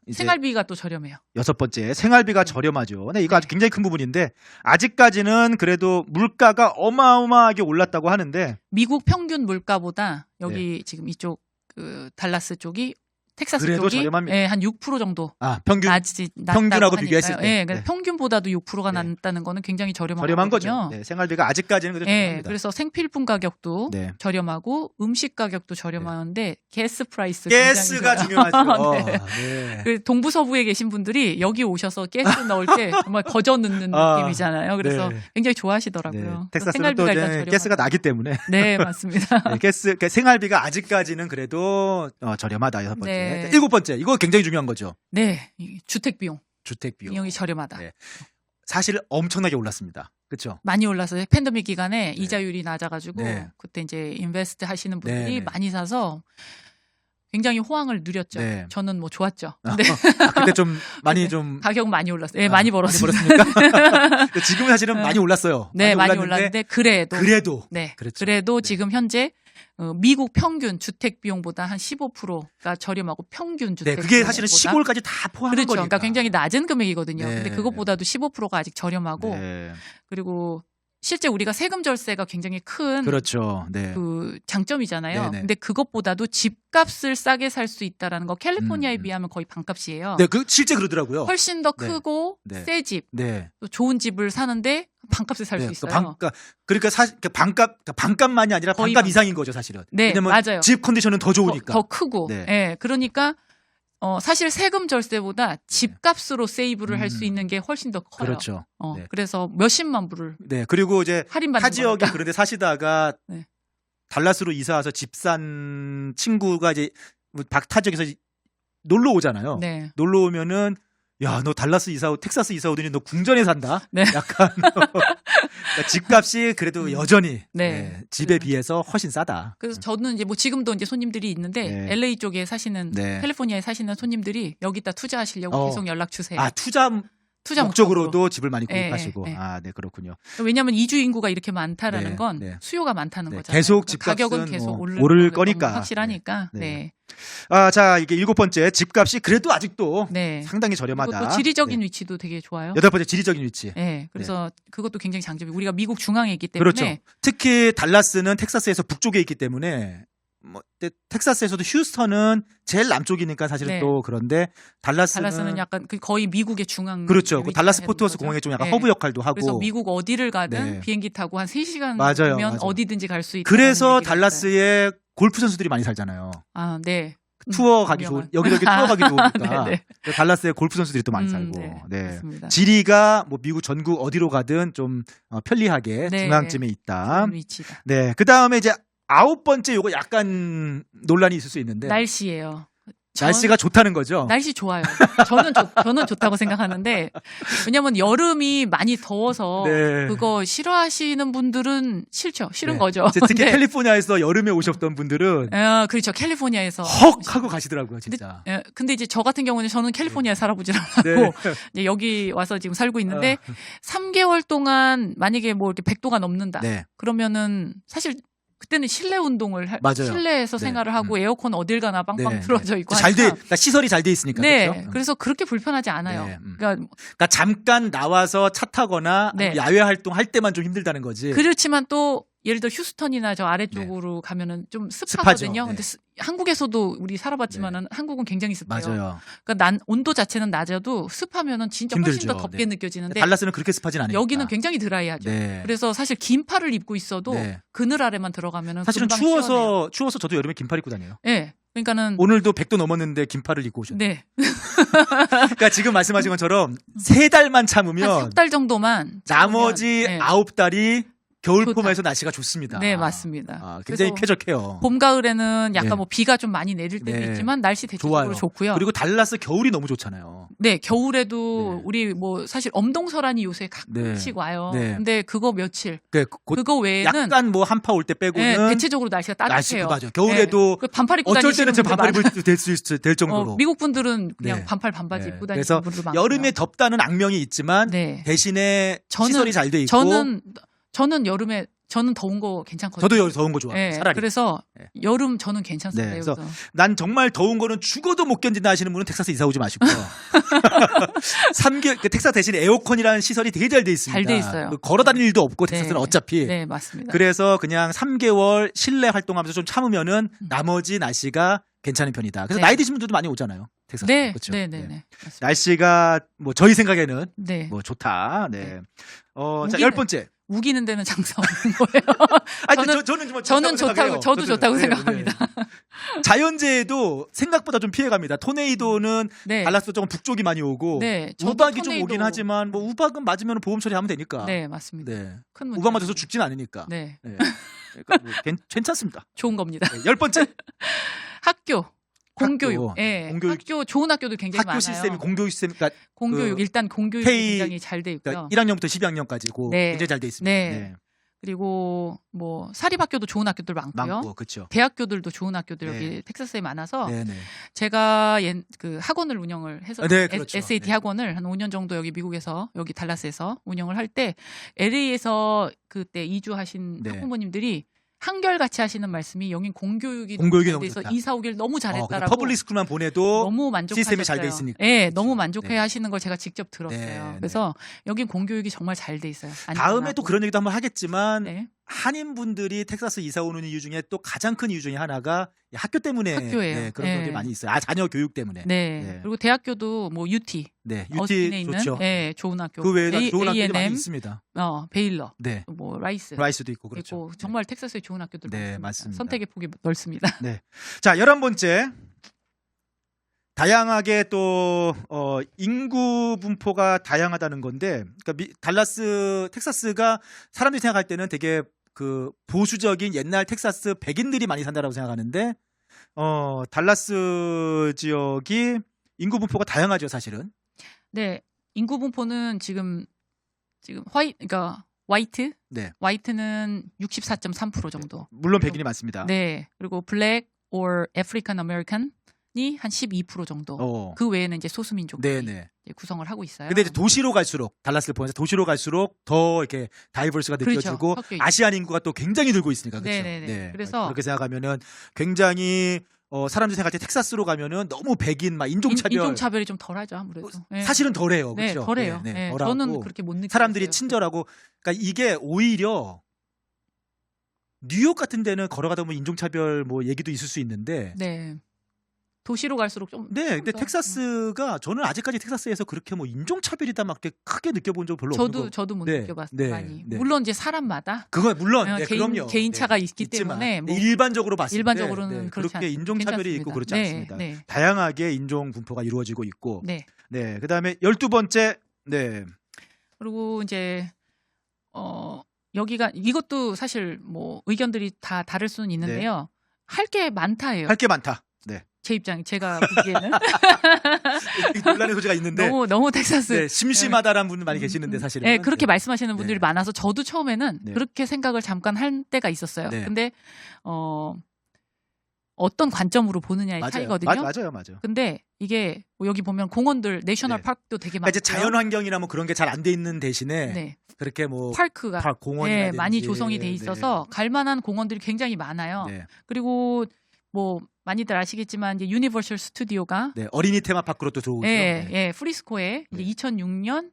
Speaker 2: 이제
Speaker 1: 생활비가 또 저렴해요.
Speaker 2: 6번째, 생활비가 저렴하죠. 네, 이거 아주 굉장히 큰 부분인데 아직까지는 그래도 물가가 어마어마하게 올랐다고 하는데
Speaker 1: 미국 평균 물가보다 여기 지금 이쪽 그 달라스 쪽이 텍사스
Speaker 2: 그래도
Speaker 1: 쪽이
Speaker 2: 저렴합니다.
Speaker 1: 예, 한 6% 정도 평균하고
Speaker 2: 평균하고 비교했을 때.
Speaker 1: 예,
Speaker 2: 네.
Speaker 1: 평균보다도 6%가
Speaker 2: 네.
Speaker 1: 낮다는 거는 굉장히
Speaker 2: 저렴한
Speaker 1: 저렴하거든요.
Speaker 2: 거죠. 네, 생활비가 아직까지는 그래도
Speaker 1: 예,
Speaker 2: 저렴합니다.
Speaker 1: 그래서 생필품 가격도
Speaker 2: 네.
Speaker 1: 저렴하고 음식 가격도 저렴한데 게스 프라이스
Speaker 2: 가스가
Speaker 1: 굉장히
Speaker 2: 중요하죠.
Speaker 1: 네.
Speaker 2: 네.
Speaker 1: 그 동부서부에 계신 분들이 여기 오셔서 가스 넣을 때 정말 거저 넣는 느낌이잖아요. 그래서
Speaker 2: 네.
Speaker 1: 굉장히
Speaker 2: 네.
Speaker 1: 좋아하시더라고요.
Speaker 2: 텍사스는 또
Speaker 1: 일단
Speaker 2: 이제 가스가 나기 때문에
Speaker 1: 네, 맞습니다.
Speaker 2: 네, 생활비가 아직까지는 그래도 저렴하다. 6번째.
Speaker 1: 네.
Speaker 2: 7번째. 이거 굉장히 중요한 거죠.
Speaker 1: 네, 이 주택 비용.
Speaker 2: 주택 비용.
Speaker 1: 비용이 저렴하다.
Speaker 2: 네. 사실 엄청나게 올랐습니다. 그렇죠?
Speaker 1: 많이 올라서 팬데믹 기간에 이자율이 낮아가지고
Speaker 2: 네.
Speaker 1: 그때 이제 인베스트 하시는 분들이
Speaker 2: 네, 네.
Speaker 1: 많이 사서 굉장히 호황을 누렸죠.
Speaker 2: 네.
Speaker 1: 저는 뭐 좋았죠. 근데
Speaker 2: 그때 좀 많이
Speaker 1: 네.
Speaker 2: 좀
Speaker 1: 가격 많이 올랐어요. 예, 많이 벌었습니다.
Speaker 2: 많이 벌었습니까? 지금은 사실은 많이 올랐어요.
Speaker 1: 네, 많이
Speaker 2: 올랐는데
Speaker 1: 올랐는데 그래도
Speaker 2: 네, 그렇죠.
Speaker 1: 그래도
Speaker 2: 네.
Speaker 1: 지금 현재 미국 평균 주택 비용보다 한 15%가 저렴하고 평균 주택
Speaker 2: 네, 그게 사실은
Speaker 1: 비용보다
Speaker 2: 시골까지 다 포함한
Speaker 1: 그렇죠.
Speaker 2: 거니까.
Speaker 1: 그러니까 굉장히 낮은 금액이거든요.
Speaker 2: 네.
Speaker 1: 근데 그것보다도 15%가 아직 저렴하고
Speaker 2: 네.
Speaker 1: 그리고 실제 우리가 세금 절세가 굉장히 큰
Speaker 2: 그렇죠. 네.
Speaker 1: 그 장점이잖아요.
Speaker 2: 네네.
Speaker 1: 근데 그것보다도 집값을 싸게 살 수 있다라는 거 캘리포니아에 비하면 거의 반값이에요.
Speaker 2: 네, 그 실제 그러더라고요.
Speaker 1: 훨씬 더
Speaker 2: 네.
Speaker 1: 크고
Speaker 2: 네.
Speaker 1: 새 집,
Speaker 2: 네.
Speaker 1: 또 좋은 집을 사는데 반값에 살 수
Speaker 2: 네,
Speaker 1: 있어요.
Speaker 2: 그러니까 반값만이 아니라
Speaker 1: 거의
Speaker 2: 반값 이상인 거죠, 사실은.
Speaker 1: 네,
Speaker 2: 왜냐면
Speaker 1: 맞아요.
Speaker 2: 집 컨디션은 더 좋으니까.
Speaker 1: 더 크고.
Speaker 2: 네.
Speaker 1: 예, 그러니까 사실 세금 절세보다 집값으로 세이브를 할 수 있는 게 훨씬 더 커요.
Speaker 2: 그렇죠. 네.
Speaker 1: 그래서 몇십만 불을
Speaker 2: 네, 그리고 이제
Speaker 1: 할인받는
Speaker 2: 타 지역에
Speaker 1: 거니까.
Speaker 2: 그런데 사시다가
Speaker 1: 네.
Speaker 2: 달라스로 이사 와서 집 산 친구가 이제 타 지역에서 놀러 오잖아요.
Speaker 1: 네.
Speaker 2: 놀러 오면은 야, 너 달라스 텍사스 이사 오더니 너 궁전에 산다.
Speaker 1: 네.
Speaker 2: 약간 그러니까 집값이 그래도 여전히
Speaker 1: 네.
Speaker 2: 집에 비해서 훨씬 싸다.
Speaker 1: 그래서 저는 이제 뭐 지금도 이제 손님들이 있는데
Speaker 2: 네.
Speaker 1: LA 쪽에 사시는
Speaker 2: 네.
Speaker 1: 캘리포니아에 사시는 손님들이 여기다 투자하시려고 계속 연락 주세요.
Speaker 2: 아, 투자 목적으로도 집을 많이 구입하시고.
Speaker 1: 네.
Speaker 2: 아, 네, 그렇군요.
Speaker 1: 왜냐하면 이주 인구가 이렇게 많다라는
Speaker 2: 네,
Speaker 1: 건
Speaker 2: 네.
Speaker 1: 수요가 많다는
Speaker 2: 네,
Speaker 1: 거잖아요.
Speaker 2: 계속
Speaker 1: 그러니까
Speaker 2: 집값은
Speaker 1: 가격은 계속
Speaker 2: 오를
Speaker 1: 거는
Speaker 2: 거니까.
Speaker 1: 확실하니까.
Speaker 2: 네.
Speaker 1: 네.
Speaker 2: 아, 자, 이게 7번째 집값이 그래도 아직도
Speaker 1: 네.
Speaker 2: 상당히 저렴하다.
Speaker 1: 그리고 또 지리적인
Speaker 2: 네.
Speaker 1: 위치도 되게 좋아요.
Speaker 2: 8번째 지리적인 위치.
Speaker 1: 네. 그래서 그것도 굉장히 장점이 우리가 미국 중앙에 있기 때문에
Speaker 2: 그렇죠. 특히 달라스는 텍사스에서 북쪽에 있기 때문에 텍사스에서도 휴스턴은 제일 남쪽이니까 사실은
Speaker 1: 네.
Speaker 2: 또 그런데 달라스는
Speaker 1: 약간 거의 미국의 중앙.
Speaker 2: 그렇죠. 그 달라스 포트워스 공항이 좀 약간 허브 역할도 하고.
Speaker 1: 그래서 미국 어디를 가든
Speaker 2: 네.
Speaker 1: 비행기 타고 한 3시간
Speaker 2: 맞아요,
Speaker 1: 면
Speaker 2: 맞아요.
Speaker 1: 어디든지 갈 수 있다.
Speaker 2: 그래서 달라스에 골프 선수들이 많이 살잖아요.
Speaker 1: 아, 네.
Speaker 2: 투어 가기 좋은 여기저기 투어 가기 좋으니까
Speaker 1: 네, 네.
Speaker 2: 달라스에 골프 선수들이 또 많이 살고.
Speaker 1: 네,
Speaker 2: 네.
Speaker 1: 맞습니다.
Speaker 2: 지리가 뭐 미국 전국 어디로 가든 좀 편리하게
Speaker 1: 네.
Speaker 2: 중앙쯤에 있다.
Speaker 1: 좋은 위치다.
Speaker 2: 네. 그다음에 이제 9번째 요거 약간 논란이 있을 수 있는데
Speaker 1: 날씨예요.
Speaker 2: 날씨가 좋다는 거죠.
Speaker 1: 날씨 좋아요. 저는 좋다고 생각하는데 왜냐면 여름이 많이 더워서
Speaker 2: 네.
Speaker 1: 그거 싫어하시는 분들은 싫죠. 싫은
Speaker 2: 네.
Speaker 1: 거죠.
Speaker 2: 특히
Speaker 1: 네.
Speaker 2: 캘리포니아에서 여름에 오셨던 분들은
Speaker 1: 그렇죠. 캘리포니아에서
Speaker 2: 헉 하고 가시더라고요, 진짜.
Speaker 1: 근데 이제 저 같은 경우는 저는 캘리포니아에 살아보질 않았고
Speaker 2: 네.
Speaker 1: 이제 여기 와서 지금 살고 있는데 3개월 동안 만약에 뭐 이렇게 100도가 넘는다.
Speaker 2: 네.
Speaker 1: 그러면은 사실 그때는 실내 운동을
Speaker 2: 맞아요.
Speaker 1: 실내에서
Speaker 2: 네.
Speaker 1: 생활을 하고 에어컨 어딜 가나 빵빵
Speaker 2: 네.
Speaker 1: 틀어져 있고
Speaker 2: 그러니까 시설이 잘 돼 있으니까.
Speaker 1: 네.
Speaker 2: 그렇죠?
Speaker 1: 그래서 그렇게 불편하지 않아요.
Speaker 2: 네.
Speaker 1: 그러니까
Speaker 2: 잠깐 나와서 차 타거나
Speaker 1: 네.
Speaker 2: 야외 활동 할 때만 좀 힘들다는 거지.
Speaker 1: 그렇지만 또 예를 들어 휴스턴이나 저 아래쪽으로 가면은 좀 습하거든요.
Speaker 2: 네.
Speaker 1: 근데 한국에서도 우리 살아봤지만은 한국은 굉장히 습해요.
Speaker 2: 맞아요.
Speaker 1: 그러니까 온도 자체는 낮아도 습하면은 진짜 훨씬
Speaker 2: 힘들죠.
Speaker 1: 더 덥게
Speaker 2: 네.
Speaker 1: 느껴지는데
Speaker 2: 달라스는 그렇게 습하진 않으니까.
Speaker 1: 여기는 굉장히 드라이하죠.
Speaker 2: 네.
Speaker 1: 그래서 사실 긴 팔을 입고 있어도
Speaker 2: 네.
Speaker 1: 그늘 아래만 들어가면은
Speaker 2: 사실은
Speaker 1: 금방 시원해요.
Speaker 2: 추워서 저도 여름에 긴팔 입고 다녀요.
Speaker 1: 네. 그러니까는
Speaker 2: 오늘도 100도 넘었는데 긴팔을 입고 오셨어요.
Speaker 1: 네.
Speaker 2: 그러니까 지금 말씀하신 것처럼 3달만 참으면
Speaker 1: 한 3달 정도만
Speaker 2: 나머지
Speaker 1: 네.
Speaker 2: 9달이 겨울
Speaker 1: 좋다.
Speaker 2: 봄에서 날씨가 좋습니다.
Speaker 1: 네, 맞습니다.
Speaker 2: 아, 굉장히
Speaker 1: 그래서
Speaker 2: 쾌적해요.
Speaker 1: 봄, 가을에는 약간
Speaker 2: 네.
Speaker 1: 뭐 비가 좀 많이 내릴 때도
Speaker 2: 네.
Speaker 1: 있지만 날씨 대체적으로
Speaker 2: 좋아요.
Speaker 1: 좋고요.
Speaker 2: 그리고 달라스 겨울이 너무 좋잖아요.
Speaker 1: 네, 겨울에도
Speaker 2: 네.
Speaker 1: 우리 뭐 사실 엄동설안이 요새 가끔씩 와요.
Speaker 2: 네.
Speaker 1: 근데 그거 며칠.
Speaker 2: 곧
Speaker 1: 그거 외에는
Speaker 2: 약간 뭐 한파 올 때
Speaker 1: 네,
Speaker 2: 빼고는
Speaker 1: 대체적으로 날씨가
Speaker 2: 날씨가
Speaker 1: 따뜻해요.
Speaker 2: 맞아요. 겨울에도
Speaker 1: 네. 반팔 입고
Speaker 2: 어쩔
Speaker 1: 다니시는
Speaker 2: 때는 제
Speaker 1: 분들
Speaker 2: 반팔
Speaker 1: 많아요.
Speaker 2: 입을 될 정도로.
Speaker 1: 미국 분들은 그냥
Speaker 2: 네.
Speaker 1: 반팔 반바지
Speaker 2: 네.
Speaker 1: 입고
Speaker 2: 그래서
Speaker 1: 다니시는 분들 많아요.
Speaker 2: 여름에 덥다는 악명이 있지만
Speaker 1: 네.
Speaker 2: 대신에
Speaker 1: 저는-
Speaker 2: 시설이 잘 돼 있고
Speaker 1: 저는 여름에 저는 더운 거 괜찮거든요.
Speaker 2: 저도 더운 거 좋아해요.
Speaker 1: 네,
Speaker 2: 차라리.
Speaker 1: 그래서
Speaker 2: 네.
Speaker 1: 여름 저는 괜찮습니다.
Speaker 2: 네, 그래서
Speaker 1: 그래서
Speaker 2: 난 정말 더운 거는 죽어도 못 견딘다 하시는 분은 텍사스 이사 오지 마시고요. 3개월 텍사스 대신에 에어컨이라는 시설이 되게 잘 돼 있습니다.
Speaker 1: 잘 돼 있어요.
Speaker 2: 걸어 다닐 일도 없고
Speaker 1: 네.
Speaker 2: 텍사스는 어차피.
Speaker 1: 네, 맞습니다.
Speaker 2: 그래서 그냥 3개월 실내 활동하면서 좀 참으면은 나머지 날씨가 괜찮은 편이다. 그래서
Speaker 1: 네.
Speaker 2: 나이 드신 분들도 많이 오잖아요. 텍사스.
Speaker 1: 네,
Speaker 2: 그렇죠?
Speaker 1: 네, 네, 네. 맞습니다.
Speaker 2: 날씨가 뭐 저희 생각에는
Speaker 1: 네.
Speaker 2: 뭐 좋다. 네.
Speaker 1: 네.
Speaker 2: 자,
Speaker 1: 우기는-
Speaker 2: 10번째.
Speaker 1: 우기는 데는 장사 없는 거예요.
Speaker 2: 아니,
Speaker 1: 저는
Speaker 2: 저는
Speaker 1: 좋다고, 저도 좋다고 생각합니다.
Speaker 2: 자연재해도 생각보다 좀 피해갑니다. 토네이도는
Speaker 1: 네.
Speaker 2: 달라스도 조금 북쪽이 많이 오고
Speaker 1: 네, 저도
Speaker 2: 우박이 좀
Speaker 1: 토네이도-
Speaker 2: 오긴 하지만 뭐 우박은 맞으면 보험 처리하면 되니까.
Speaker 1: 네, 맞습니다.
Speaker 2: 네.
Speaker 1: 큰 문제.
Speaker 2: 우박 맞아서 죽진 않으니까.
Speaker 1: 네,
Speaker 2: 네. 그러니까 뭐 괜찮습니다.
Speaker 1: 좋은 겁니다.
Speaker 2: 네, 10번째.
Speaker 1: 학교. 공교육.
Speaker 2: 학교.
Speaker 1: 예.
Speaker 2: 공교육.
Speaker 1: 학교 좋은 학교도 굉장히
Speaker 2: 학교
Speaker 1: 많아요.
Speaker 2: 시스템이 공교육 시스템 그러니까
Speaker 1: 공교육
Speaker 2: 그
Speaker 1: 일단 공교육이
Speaker 2: 페이-
Speaker 1: 굉장히 잘 돼 있고요.
Speaker 2: 그러니까 1학년부터 12학년까지 고
Speaker 1: 네.
Speaker 2: 굉장히 잘 돼 있습니다.
Speaker 1: 네. 그리고 뭐 사립학교도 좋은 학교들 많고요.
Speaker 2: 많고 그렇죠.
Speaker 1: 대학교들도 좋은 학교들 여기
Speaker 2: 네.
Speaker 1: 텍사스에 많아서
Speaker 2: 네, 네.
Speaker 1: 제가 그 학원을 운영을 해서
Speaker 2: 네, 그렇죠.
Speaker 1: SAT
Speaker 2: 네.
Speaker 1: 학원을 한 5년 정도 여기 미국에서 여기 달라스에서 운영을 할 때 LA에서 그때 이주하신
Speaker 2: 네.
Speaker 1: 학부모님들이 한결같이 하시는 말씀이 여긴 공교육이
Speaker 2: 공교육이
Speaker 1: 잘
Speaker 2: 너무
Speaker 1: 돼서
Speaker 2: 좋다.
Speaker 1: 이사 오길 너무 잘했다라고
Speaker 2: 퍼블릭 스쿨만 보내도
Speaker 1: 너무 만족하셨어요.
Speaker 2: 시스템이 잘 돼 있으니까.
Speaker 1: 네,
Speaker 2: 그렇죠.
Speaker 1: 너무 만족해
Speaker 2: 네.
Speaker 1: 하시는 걸 제가 직접 들었어요.
Speaker 2: 네,
Speaker 1: 그래서 여긴 공교육이 정말 잘 돼 있어요.
Speaker 2: 다음에
Speaker 1: 안전하고.
Speaker 2: 또 그런 얘기도 한번 하겠지만
Speaker 1: 네.
Speaker 2: 한인분들이 텍사스 이사 오는 이유 중에 또 가장 큰 이유 중에 하나가 학교 때문에
Speaker 1: 학교예요.
Speaker 2: 네, 그런
Speaker 1: 네.
Speaker 2: 분들이 많이 있어요. 자녀 교육 때문에.
Speaker 1: 네.
Speaker 2: 네.
Speaker 1: 그리고 대학교도 뭐 UT,
Speaker 2: 네,
Speaker 1: 어스틴에
Speaker 2: UT
Speaker 1: 있는
Speaker 2: 좋죠.
Speaker 1: 네, 좋은 학교.
Speaker 2: 그 외에도 좋은 학교들이
Speaker 1: A&M,
Speaker 2: 많이 있습니다.
Speaker 1: 베일러,
Speaker 2: 네,
Speaker 1: 뭐 라이스.
Speaker 2: 라이스도 있고 그렇죠.
Speaker 1: 있고 정말 텍사스에 좋은 학교들
Speaker 2: 네,
Speaker 1: 많습니다.
Speaker 2: 맞습니다.
Speaker 1: 선택의 폭이 넓습니다.
Speaker 2: 네. 자, 11번째. 다양하게 또 인구 분포가 다양하다는 건데, 그러니까 달라스, 텍사스가 사람들이 생각할 때는 되게 그 보수적인 옛날 텍사스 백인들이 많이 산다라고 생각하는데, 달라스 지역이 인구 분포가 다양하죠, 사실은.
Speaker 1: 네, 인구 분포는 지금 그러니까 화이트,
Speaker 2: 네.
Speaker 1: 화이트는 64.3% 정도.
Speaker 2: 물론 백인이 많습니다.
Speaker 1: 네, 그리고 블랙 or African American이 한 12% 정도. 그 외에는 이제 소수민족들이
Speaker 2: 네네.
Speaker 1: 이제 구성을 하고 있어요.
Speaker 2: 근데 이제 도시로 갈수록 달라스를 포함해서 도시로 갈수록 더 이렇게 다이버스가 느껴지고
Speaker 1: 그렇죠. 섞여 있죠.
Speaker 2: 아시안 인구가 또 굉장히 늘고 있으니까 그렇죠.
Speaker 1: 네네네. 그래서
Speaker 2: 그렇게 생각하면은 굉장히 사람들이 생각할 때 텍사스로 가면은 너무 백인 막 인종차별
Speaker 1: 인종차별이 좀 덜하죠 아무래도. 네.
Speaker 2: 사실은 덜해요.
Speaker 1: 네,
Speaker 2: 그렇죠.
Speaker 1: 덜해요.
Speaker 2: 네,
Speaker 1: 네,
Speaker 2: 덜하고
Speaker 1: 저는 그렇게 못 느껴요.
Speaker 2: 사람들이 친절하고 그러니까 이게 오히려 뉴욕 같은 데는 걸어가다 보면 인종차별 뭐 얘기도 있을 수 있는데
Speaker 1: 네. 도시로 갈수록 좀.
Speaker 2: 네, 근데
Speaker 1: 더,
Speaker 2: 텍사스가 저는 아직까지 텍사스에서 그렇게 뭐 인종차별이다 막 이렇게 크게 느껴본 적 별로 없는 거.
Speaker 1: 저도 못
Speaker 2: 네,
Speaker 1: 느껴봤어요
Speaker 2: 네,
Speaker 1: 많이.
Speaker 2: 네.
Speaker 1: 물론 이제 사람마다
Speaker 2: 그거 물론 네, 그럼요.
Speaker 1: 개인차가
Speaker 2: 네,
Speaker 1: 있기
Speaker 2: 있지만,
Speaker 1: 때문에 뭐
Speaker 2: 일반적으로 봤을
Speaker 1: 일반적으로는
Speaker 2: 때
Speaker 1: 그렇지
Speaker 2: 그렇게
Speaker 1: 않습니다.
Speaker 2: 인종차별이 있고
Speaker 1: 괜찮습니다.
Speaker 2: 그렇지
Speaker 1: 네,
Speaker 2: 않습니다.
Speaker 1: 네.
Speaker 2: 다양하게 인종 분포가 이루어지고 있고.
Speaker 1: 네.
Speaker 2: 네. 그다음에 12번째. 네.
Speaker 1: 그리고 이제 여기가 이것도 사실 뭐 의견들이 다 다를 수는 있는데요. 할 게 많다예요.
Speaker 2: 할 게 많다. 네.
Speaker 1: 제 입장, 제가 보기에는
Speaker 2: 논란의 소지가 있는데
Speaker 1: 너무 텍사스.
Speaker 2: 네, 심심하다라는 분들 많이 계시는데 사실은.
Speaker 1: 네, 그렇게 말씀하시는 분들이
Speaker 2: 네.
Speaker 1: 많아서 저도 처음에는
Speaker 2: 네.
Speaker 1: 그렇게 생각을 잠깐 할 때가 있었어요.
Speaker 2: 네.
Speaker 1: 근데 어떤 관점으로 보느냐의
Speaker 2: 맞아요.
Speaker 1: 차이거든요.
Speaker 2: 맞아요.
Speaker 1: 근데 이게 뭐 여기 보면 공원들 내셔널
Speaker 2: 네.
Speaker 1: 파크도 되게
Speaker 2: 그러니까
Speaker 1: 많고
Speaker 2: 이제 자연 환경이나 뭐 그런 게 잘 안 돼 있는 대신에
Speaker 1: 네.
Speaker 2: 그렇게 뭐
Speaker 1: 파크가
Speaker 2: 공원이
Speaker 1: 많이 조성이 돼 있어서 갈 만한 공원들이 굉장히 많아요.
Speaker 2: 네.
Speaker 1: 그리고 뭐 많이들 아시겠지만 이제 유니버셜 스튜디오가
Speaker 2: 네, 어린이 테마파크로 또 들어오죠. 네.
Speaker 1: 프리스코에
Speaker 2: 네.
Speaker 1: 이제 2026년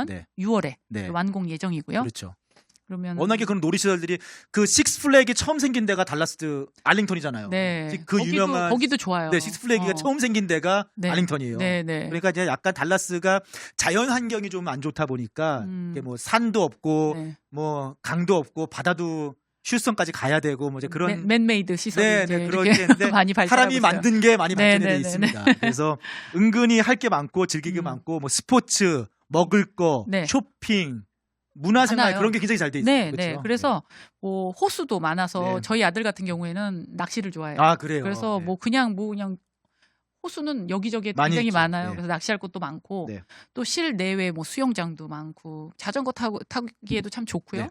Speaker 2: 네.
Speaker 1: 6월에
Speaker 2: 네.
Speaker 1: 완공 예정이고요.
Speaker 2: 그렇죠.
Speaker 1: 그러면
Speaker 2: 워낙에 그런 놀이시설들이 그 식스플래기 처음 생긴 데가 달라스 알링턴이잖아요.
Speaker 1: 네.
Speaker 2: 그 유명한
Speaker 1: 거기도 좋아요.
Speaker 2: 네, 식스플래기가 처음 생긴 데가
Speaker 1: 네.
Speaker 2: 알링턴이에요.
Speaker 1: 네.
Speaker 2: 그러니까 이제 약간 달라스가 자연 환경이 좀 안 좋다 보니까 이게 뭐 산도 없고
Speaker 1: 네.
Speaker 2: 뭐 강도 없고 바다도 휴스턴까지 가야 되고 뭐 이제 그런
Speaker 1: 맨메이드 시설이
Speaker 2: 네,
Speaker 1: 이제
Speaker 2: 그런
Speaker 1: 이렇게
Speaker 2: 게 있는데
Speaker 1: 많이 발달하고
Speaker 2: 사람이
Speaker 1: 있어요.
Speaker 2: 만든 게 많이
Speaker 1: 네,
Speaker 2: 발전이 돼
Speaker 1: 네, 네,
Speaker 2: 있습니다. 그래서 은근히 할 게 많고 즐길 게 많고 뭐 스포츠, 먹을 거,
Speaker 1: 네.
Speaker 2: 쇼핑 문화생활
Speaker 1: 많아요.
Speaker 2: 그런 게 굉장히 잘 돼 있어요.
Speaker 1: 네,
Speaker 2: 그렇죠?
Speaker 1: 네. 그래서 뭐 호수도 많아서
Speaker 2: 네.
Speaker 1: 저희 아들 같은 경우에는 낚시를 좋아해요.
Speaker 2: 아, 그래요.
Speaker 1: 그래서
Speaker 2: 네.
Speaker 1: 뭐 그냥 호수는 여기저기에
Speaker 2: 많이
Speaker 1: 굉장히
Speaker 2: 있죠.
Speaker 1: 많아요.
Speaker 2: 네.
Speaker 1: 그래서 낚시할 곳도 많고
Speaker 2: 네.
Speaker 1: 또 실내외 뭐 수영장도 많고 자전거 타기에도 참 좋고요.
Speaker 2: 네.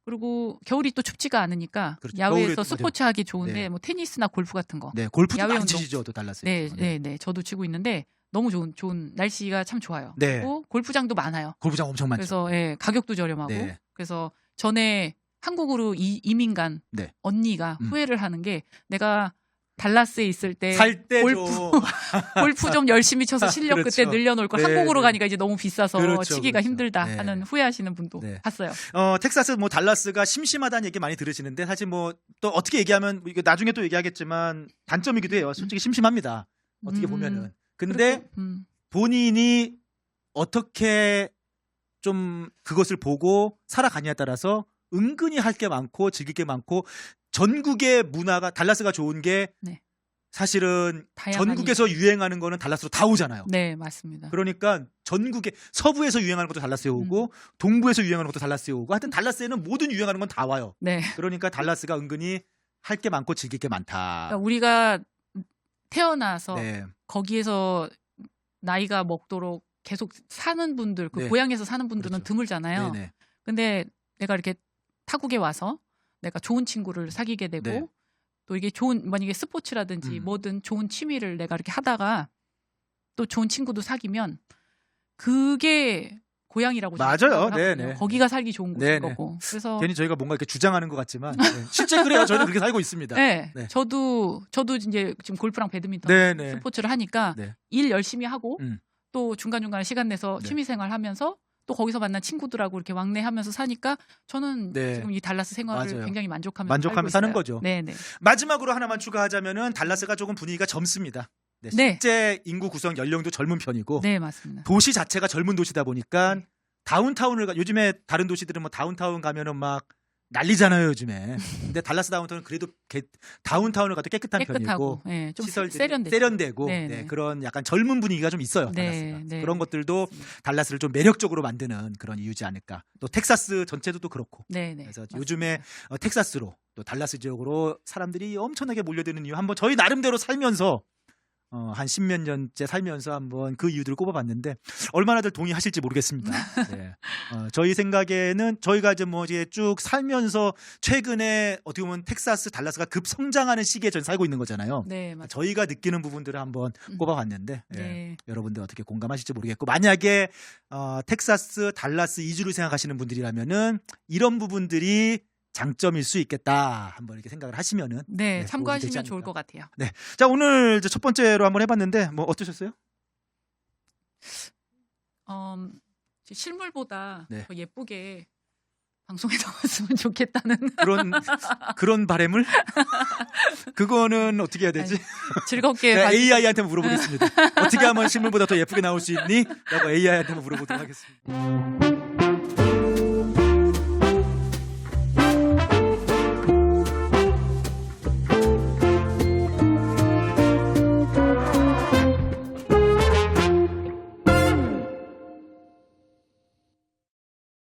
Speaker 1: 그리고 겨울이 또 춥지가 않으니까
Speaker 2: 그렇죠.
Speaker 1: 야외에서
Speaker 2: 겨울에도
Speaker 1: 스포츠 하기 좋은데
Speaker 2: 네.
Speaker 1: 뭐 테니스나 골프 같은 거.
Speaker 2: 네, 골프도
Speaker 1: 야외
Speaker 2: 많이
Speaker 1: 운동.
Speaker 2: 치시죠, 또 달라스.
Speaker 1: 네, 네, 네. 저도 치고 있는데 너무 좋은 날씨가 참 좋아요.
Speaker 2: 네.
Speaker 1: 그리고 골프장도 많아요.
Speaker 2: 골프장 엄청 많죠.
Speaker 1: 그래서 예, 가격도 저렴하고.
Speaker 2: 네.
Speaker 1: 그래서 전에 한국으로 이민 간
Speaker 2: 네.
Speaker 1: 언니가 후회를 하는 게 내가 달라스에 있을 때
Speaker 2: 살 때
Speaker 1: 골프 좀 열심히 쳐서 실력
Speaker 2: 그렇죠.
Speaker 1: 그때 늘려놓을 걸
Speaker 2: 네,
Speaker 1: 한국으로
Speaker 2: 네.
Speaker 1: 가니까 이제 너무 비싸서
Speaker 2: 그렇죠,
Speaker 1: 치기가
Speaker 2: 그렇죠.
Speaker 1: 힘들다
Speaker 2: 네.
Speaker 1: 하는 후회하시는 분도
Speaker 2: 네.
Speaker 1: 봤어요.
Speaker 2: 텍사스 뭐 달라스가 심심하다는 얘기 많이 들으시는데 사실 뭐 또 어떻게 얘기하면 이거 나중에 또 얘기하겠지만 단점이기도 해요. 솔직히 심심합니다. 어떻게 보면은. 근데
Speaker 1: 그리고,
Speaker 2: 본인이 어떻게 좀 그것을 보고 살아가냐에 따라서 은근히 할 게 많고 즐길 게 많고 전국의 문화가 달라스가 좋은 게
Speaker 1: 네.
Speaker 2: 사실은
Speaker 1: 다양하니.
Speaker 2: 전국에서 유행하는 거는 달라스로 다 오잖아요.
Speaker 1: 네, 맞습니다.
Speaker 2: 그러니까 전국에 서부에서 유행하는 것도 달라스에 오고 동부에서 유행하는 것도 달라스에 오고 하여튼 달라스에는 모든 유행하는 건 다 와요.
Speaker 1: 네.
Speaker 2: 그러니까 달라스가 은근히 할 게 많고 즐길 게 많다.
Speaker 1: 그러니까 우리가 태어나서
Speaker 2: 네.
Speaker 1: 거기에서 나이가 먹도록 계속 사는 분들, 그
Speaker 2: 네.
Speaker 1: 고향에서 사는 분들은
Speaker 2: 그렇죠.
Speaker 1: 드물잖아요.
Speaker 2: 네네.
Speaker 1: 근데 내가 이렇게 타국에 와서 내가 좋은 친구를 사귀게 되고
Speaker 2: 네.
Speaker 1: 또 이게 만약에 스포츠라든지
Speaker 2: 음.
Speaker 1: 뭐든 좋은 취미를 내가 이렇게 하다가 또 좋은 친구도 사귀면 그게 고향이라고 저는
Speaker 2: 맞아요.
Speaker 1: 생각을 하거든요.
Speaker 2: 네네.
Speaker 1: 거기가 살기 좋은 곳인
Speaker 2: 네네.
Speaker 1: 거고. 그래서
Speaker 2: 괜히 저희가 뭔가 이렇게 주장하는 것 같지만 네. 실제 그래요. 저희는 그렇게 살고 있습니다.
Speaker 1: 네,
Speaker 2: 네.
Speaker 1: 저도 이제 지금 골프랑 배드민턴
Speaker 2: 네네.
Speaker 1: 스포츠를 하니까
Speaker 2: 네.
Speaker 1: 일 열심히 하고
Speaker 2: 음.
Speaker 1: 또 중간중간에 시간 내서
Speaker 2: 네.
Speaker 1: 취미생활 하면서 또 거기서 만난 친구들하고 이렇게 왕래하면서 사니까 저는
Speaker 2: 네.
Speaker 1: 지금 이 달라스 생활을
Speaker 2: 맞아요.
Speaker 1: 굉장히 만족하면서
Speaker 2: 만족하면서
Speaker 1: 살고
Speaker 2: 사는
Speaker 1: 있어요.
Speaker 2: 거죠.
Speaker 1: 네네.
Speaker 2: 마지막으로 하나만 추가하자면은 달라스가 조금 분위기가 젊습니다. 네,
Speaker 1: 네.
Speaker 2: 실제 인구 구성 연령도 젊은 편이고
Speaker 1: 네, 맞습니다.
Speaker 2: 도시 자체가 젊은 도시다 보니까
Speaker 1: 네.
Speaker 2: 요즘에 다른 도시들은 뭐 다운타운 가면은 막 난리잖아요 요즘에. 근데 달라스 다운타운은 그래도 다운타운을 가도 깨끗한
Speaker 1: 깨끗하고
Speaker 2: 편이고
Speaker 1: 네, 좀
Speaker 2: 시설들이
Speaker 1: 세련되고
Speaker 2: 네,
Speaker 1: 네.
Speaker 2: 그런 약간 젊은 분위기가 좀 있어요.
Speaker 1: 네,
Speaker 2: 달라스가.
Speaker 1: 네.
Speaker 2: 그런 것들도
Speaker 1: 맞습니다.
Speaker 2: 달라스를 좀 매력적으로 만드는 그런 이유지 않을까. 또 텍사스 전체도 또 그렇고.
Speaker 1: 네, 네.
Speaker 2: 그래서
Speaker 1: 맞습니다.
Speaker 2: 요즘에 텍사스로 또 달라스 지역으로 사람들이 엄청나게 몰려드는 이유 한번 저희 나름대로 살면서 한 10몇 년째 살면서 한번 그 이유들을 꼽아봤는데 얼마나들 동의하실지 모르겠습니다. 네. 저희 생각에는 저희가 이제 쭉 살면서 최근에 어떻게 보면 텍사스 달라스가 급성장하는 시기에 전 살고 있는 거잖아요.
Speaker 1: 네, 맞습니다.
Speaker 2: 저희가 느끼는 부분들을 한번 꼽아봤는데 예,
Speaker 1: 네.
Speaker 2: 여러분들 어떻게 공감하실지 모르겠고 만약에 텍사스 달라스 이주를 생각하시는 분들이라면은 이런 부분들이 장점일 수 있겠다 한번 이렇게 생각을 하시면은
Speaker 1: 네,
Speaker 2: 도움이 되지
Speaker 1: 참고하시면 좋을
Speaker 2: 않을까.
Speaker 1: 것 같아요.
Speaker 2: 네, 자 오늘 이제 첫 번째로 한번 해봤는데 뭐 어떠셨어요?
Speaker 1: 실물보다
Speaker 2: 네.
Speaker 1: 더 예쁘게 방송에 나왔으면 좋겠다는
Speaker 2: 그런 바램을 그거는 어떻게 해야 되지?
Speaker 1: 즐겁게
Speaker 2: 제가 AI한테 물어보겠습니다. 어떻게 하면 실물보다 더 예쁘게 나올 수 있니? 라고 AI한테 물어보도록 하겠습니다.